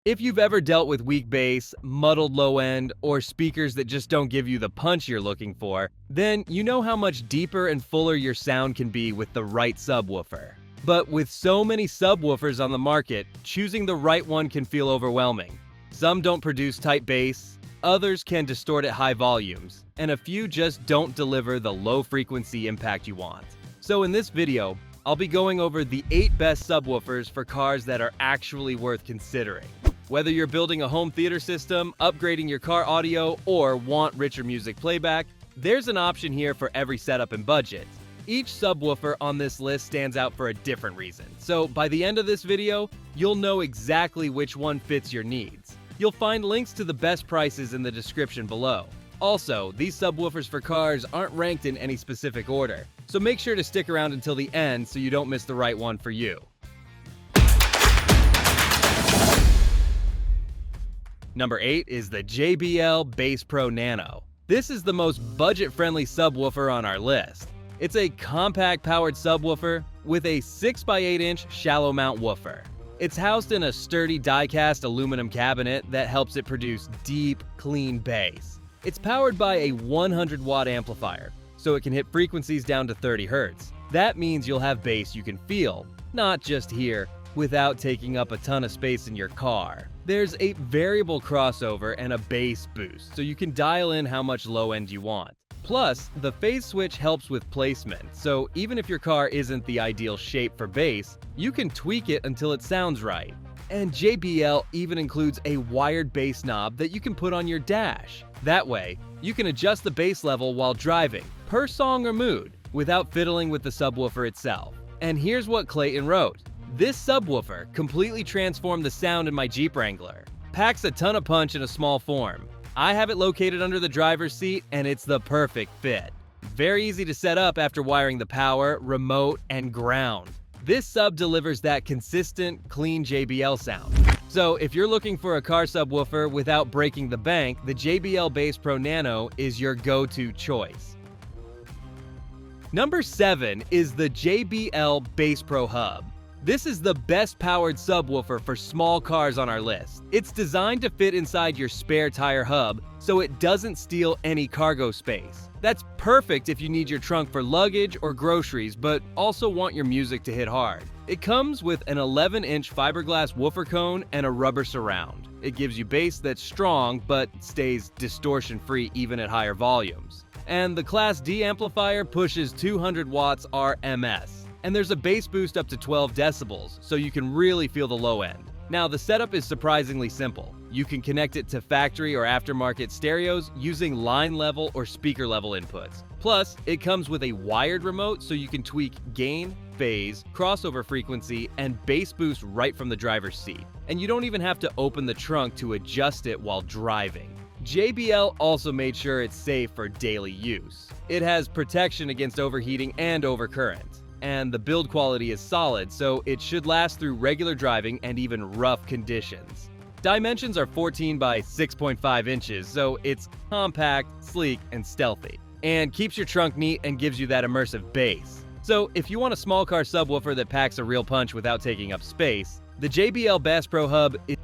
If you've ever dealt with weak bass, muddled low end, or speakers that just don't give you the punch you're looking for, then you know how much deeper and fuller your sound can be with the right subwoofer. But with so many subwoofers on the market, choosing the right one can feel overwhelming. Some don't produce tight bass, others can distort at high volumes, and a few just don't deliver the low frequency impact you want. So in this video, I'll be going over the 8 best subwoofers for cars that are actually worth considering. Whether you're building a home theater system, upgrading your car audio, or want richer music playback, there's an option here for every setup and budget. Each subwoofer on this list stands out for a different reason, so by the end of this video, you'll know exactly which one fits your needs. You'll find links to the best prices in the description below. Also, these subwoofers for cars aren't ranked in any specific order, so make sure to stick around until the end so you don't miss the right one for you. Number 8 is the JBL Bass Pro Nano. This is the most budget-friendly subwoofer on our list. It's a compact-powered subwoofer with a 6x8-inch shallow mount woofer. It's housed in a sturdy die-cast aluminum cabinet that helps it produce deep, clean bass. It's powered by a 100-watt amplifier, so it can hit frequencies down to 30 Hz. That means you'll have bass you can feel, not just hear, without taking up a ton of space in your car. There's a variable crossover and a bass boost, so you can dial in how much low end you want. Plus, the phase switch helps with placement, so even if your car isn't the ideal shape for bass, you can tweak it until it sounds right. And JBL even includes a wired bass knob that you can put on your dash. That way, you can adjust the bass level while driving, per song or mood, without fiddling with the subwoofer itself. And here's what Clayton wrote. This subwoofer completely transformed the sound in my Jeep Wrangler. Packs a ton of punch in a small form. I have it located under the driver's seat and it's the perfect fit. Very easy to set up after wiring the power, remote, and ground. This sub delivers that consistent, clean JBL sound. So if you're looking for a car subwoofer without breaking the bank, the JBL Bass Pro Nano is your go-to choice. Number 7 is the JBL Bass Pro Hub. This is the best powered subwoofer for small cars on our list. It's designed to fit inside your spare tire hub, so it doesn't steal any cargo space. That's perfect if you need your trunk for luggage or groceries, but also want your music to hit hard. It comes with an 11-inch fiberglass woofer cone and a rubber surround. It gives you bass that's strong, but stays distortion-free even at higher volumes. And the Class D amplifier pushes 200 watts RMS. And there's a bass boost up to 12 decibels, so you can really feel the low end. Now, the setup is surprisingly simple. You can connect it to factory or aftermarket stereos using line level or speaker level inputs. Plus, it comes with a wired remote so you can tweak gain, phase, crossover frequency, and bass boost right from the driver's seat. And you don't even have to open the trunk to adjust it while driving. JBL also made sure it's safe for daily use. It has protection against overheating and overcurrent. And the build quality is solid, so it should last through regular driving and even rough conditions. Dimensions are 14 by 6.5 inches, so it's compact, sleek, and stealthy, and keeps your trunk neat and gives you that immersive bass. So if you want a small car subwoofer that packs a real punch without taking up space, the JBL Bass Pro Hub is...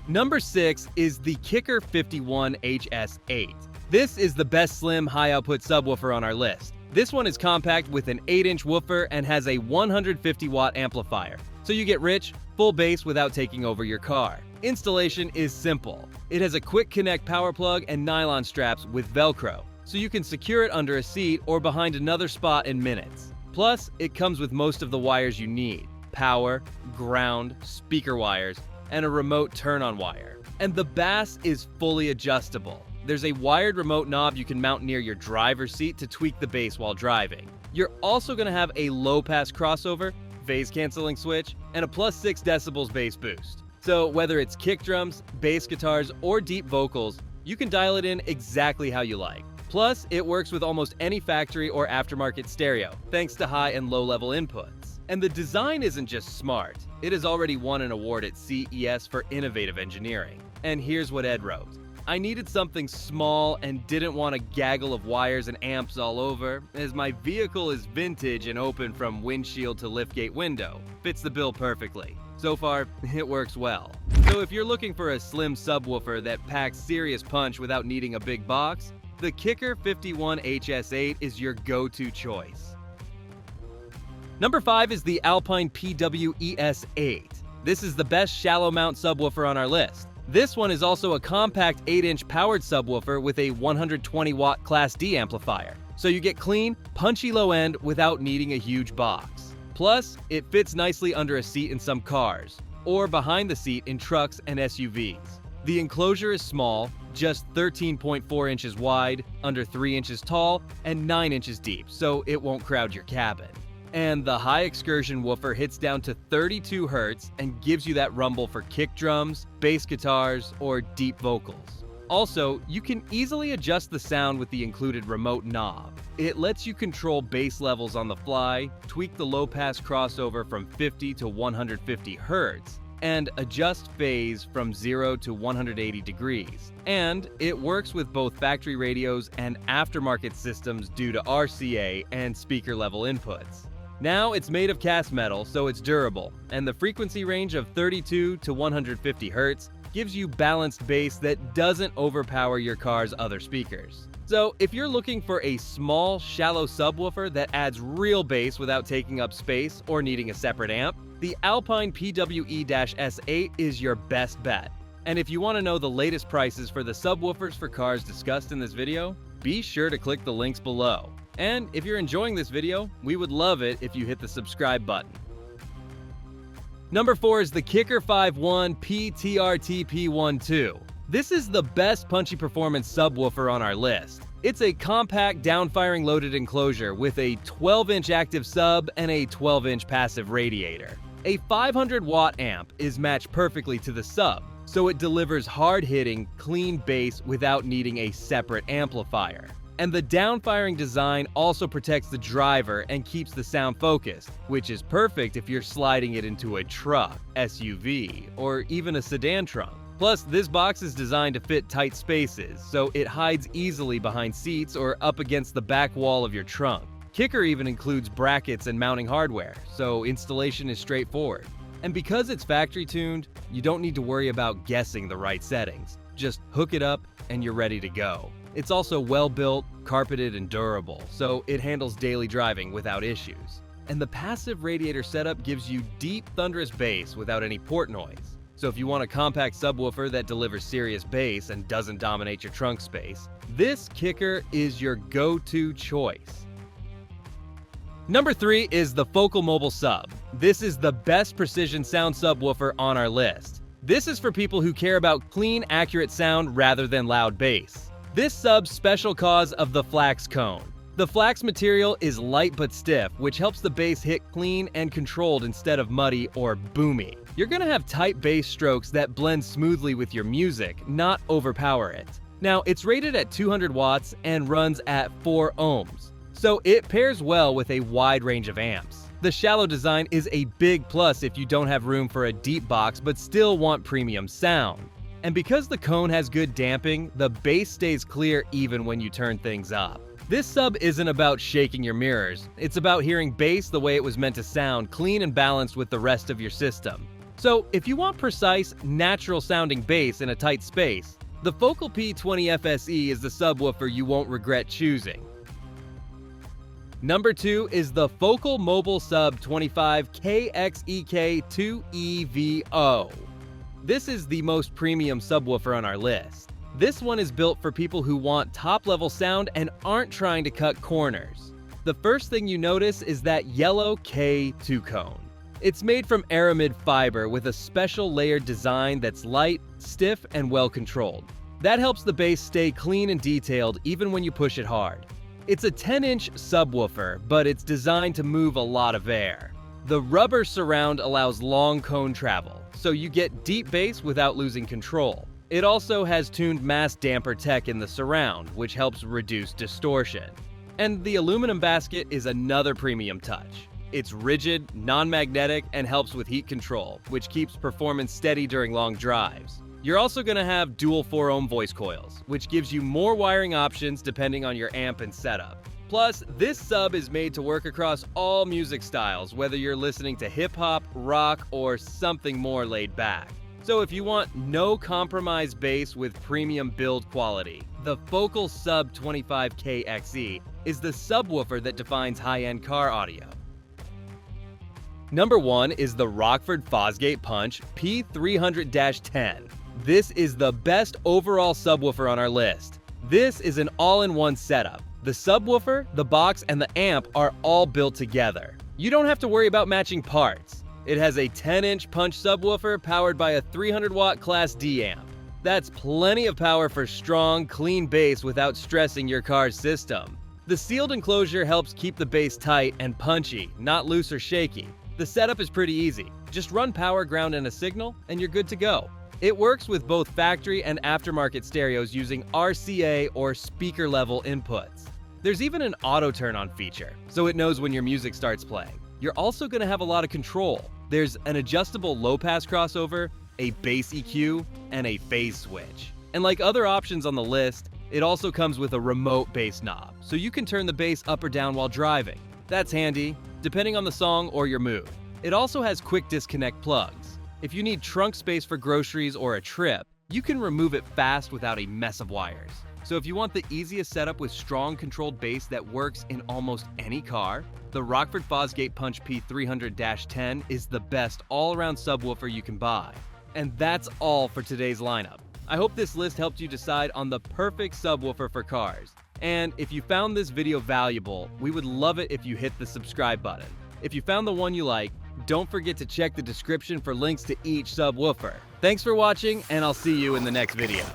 Number 6 is the Kicker 51 HS8. This is the best slim high-output subwoofer on our list. This one is compact with an 8-inch woofer and has a 150-watt amplifier, so you get rich, full bass without taking over your car. Installation is simple. It has a quick connect power plug and nylon straps with Velcro, so you can secure it under a seat or behind another spot in minutes. Plus, it comes with most of the wires you need: power, ground, speaker wires, and a remote turn-on wire. And the bass is fully adjustable. There's a wired remote knob you can mount near your driver's seat to tweak the bass while driving. You're also going to have a low-pass crossover, phase-canceling switch, and a plus 6 decibels bass boost. So whether it's kick drums, bass guitars, or deep vocals, you can dial it in exactly how you like. Plus, it works with almost any factory or aftermarket stereo, thanks to high and low-level inputs. And the design isn't just smart. It has already won an award at CES for innovative engineering. And here's what Ed wrote. I needed something small and didn't want a gaggle of wires and amps all over, as my vehicle is vintage and open from windshield to liftgate window. Fits the bill perfectly. So far, it works well. So if you're looking for a slim subwoofer that packs serious punch without needing a big box, the Kicker 51HS8 is your go-to choice. Number 5 is the Alpine PWES8. This is the best shallow mount subwoofer on our list. This one is also a compact 8-inch powered subwoofer with a 120-watt Class D amplifier, so you get clean, punchy low end without needing a huge box. Plus, it fits nicely under a seat in some cars, or behind the seat in trucks and SUVs. The enclosure is small, just 13.4 inches wide, under 3 inches tall, and 9 inches deep, so it won't crowd your cabin. And the high excursion woofer hits down to 32 Hz and gives you that rumble for kick drums, bass guitars, or deep vocals. Also, you can easily adjust the sound with the included remote knob. It lets you control bass levels on the fly, tweak the low-pass crossover from 50 to 150 Hz, and adjust phase from 0 to 180 degrees. And it works with both factory radios and aftermarket systems due to RCA and speaker level inputs. Now it's made of cast metal, so it's durable, and the frequency range of 32 to 150 Hz gives you balanced bass that doesn't overpower your car's other speakers. So if you're looking for a small, shallow subwoofer that adds real bass without taking up space or needing a separate amp, the Alpine PWE-S8 is your best bet. And if you want to know the latest prices for the subwoofers for cars discussed in this video, be sure to click the links below. And if you're enjoying this video, we would love it if you hit the subscribe button. Number 4 is the Kicker 5.1 PTRT-P12. This is the best punchy performance subwoofer on our list. It's a compact downfiring loaded enclosure with a 12-inch active sub and a 12-inch passive radiator. A 500-watt amp is matched perfectly to the sub, so it delivers hard-hitting, clean bass without needing a separate amplifier. And the downfiring design also protects the driver and keeps the sound focused, which is perfect if you're sliding it into a truck, SUV, or even a sedan trunk. Plus, this box is designed to fit tight spaces, so it hides easily behind seats or up against the back wall of your trunk. Kicker even includes brackets and mounting hardware, so installation is straightforward. And because it's factory tuned, you don't need to worry about guessing the right settings. Just hook it up and you're ready to go. It's also well built, carpeted, and durable, so it handles daily driving without issues. And the passive radiator setup gives you deep, thunderous bass without any port noise. So if you want a compact subwoofer that delivers serious bass and doesn't dominate your trunk space, this Kicker is your go-to choice. Number 3 is the Focal Mobile Sub. This is the best precision sound subwoofer on our list. This is for people who care about clean, accurate sound rather than loud bass. This sub's special cause of the flax cone. The flax material is light but stiff, which helps the bass hit clean and controlled instead of muddy or boomy. You're gonna have tight bass strokes that blend smoothly with your music, not overpower it. Now, it's rated at 200 watts and runs at 4 ohms, so it pairs well with a wide range of amps. The shallow design is a big plus if you don't have room for a deep box but still want premium sound. And because the cone has good damping, the bass stays clear even when you turn things up. This sub isn't about shaking your mirrors, it's about hearing bass the way it was meant to sound, clean and balanced with the rest of your system. So if you want precise, natural sounding bass in a tight space, the Focal P20 FSE is the subwoofer you won't regret choosing. Number 2 is the Focal Mobile Sub 25 KXEK2EVO. This is the most premium subwoofer on our list. This one is built for people who want top-level sound and aren't trying to cut corners. The first thing you notice is that yellow K two-cone. It's made from aramid fiber with a special layered design that's light, stiff, and well-controlled. That helps the bass stay clean and detailed even when you push it hard. It's a 10-inch subwoofer, but it's designed to move a lot of air. The rubber surround allows long cone travel, so you get deep bass without losing control. It also has tuned mass damper tech in the surround, which helps reduce distortion. And the aluminum basket is another premium touch. It's rigid, non-magnetic, and helps with heat control, which keeps performance steady during long drives. You're also going to have dual 4-ohm voice coils, which gives you more wiring options depending on your amp and setup. Plus, this sub is made to work across all music styles, whether you're listening to hip-hop, rock, or something more laid back. So if you want no compromise bass with premium build quality, the Focal Sub 25K XE is the subwoofer that defines high-end car audio. Number 1 is the Rockford Fosgate Punch P300-10. This is the best overall subwoofer on our list. This is an all-in-one setup. The subwoofer, the box, and the amp are all built together. You don't have to worry about matching parts. It has a 10-inch punch subwoofer powered by a 300-watt Class D amp. That's plenty of power for strong, clean bass without stressing your car's system. The sealed enclosure helps keep the bass tight and punchy, not loose or shaky. The setup is pretty easy. Just run power, ground, and a signal, and you're good to go. It works with both factory and aftermarket stereos using RCA or speaker-level inputs. There's even an auto turn-on feature, so it knows when your music starts playing. You're also going to have a lot of control. There's an adjustable low-pass crossover, a bass EQ, and a phase switch. And like other options on the list, it also comes with a remote bass knob, so you can turn the bass up or down while driving. That's handy, depending on the song or your mood. It also has quick disconnect plugs. If you need trunk space for groceries or a trip, you can remove it fast without a mess of wires. So if you want the easiest setup with strong controlled bass that works in almost any car, the Rockford Fosgate Punch P300-10 is the best all-around subwoofer you can buy. And that's all for today's lineup. I hope this list helped you decide on the perfect subwoofer for cars. And if you found this video valuable, we would love it if you hit the subscribe button. If you found the one you like, don't forget to check the description for links to each subwoofer. Thanks for watching, and I'll see you in the next video.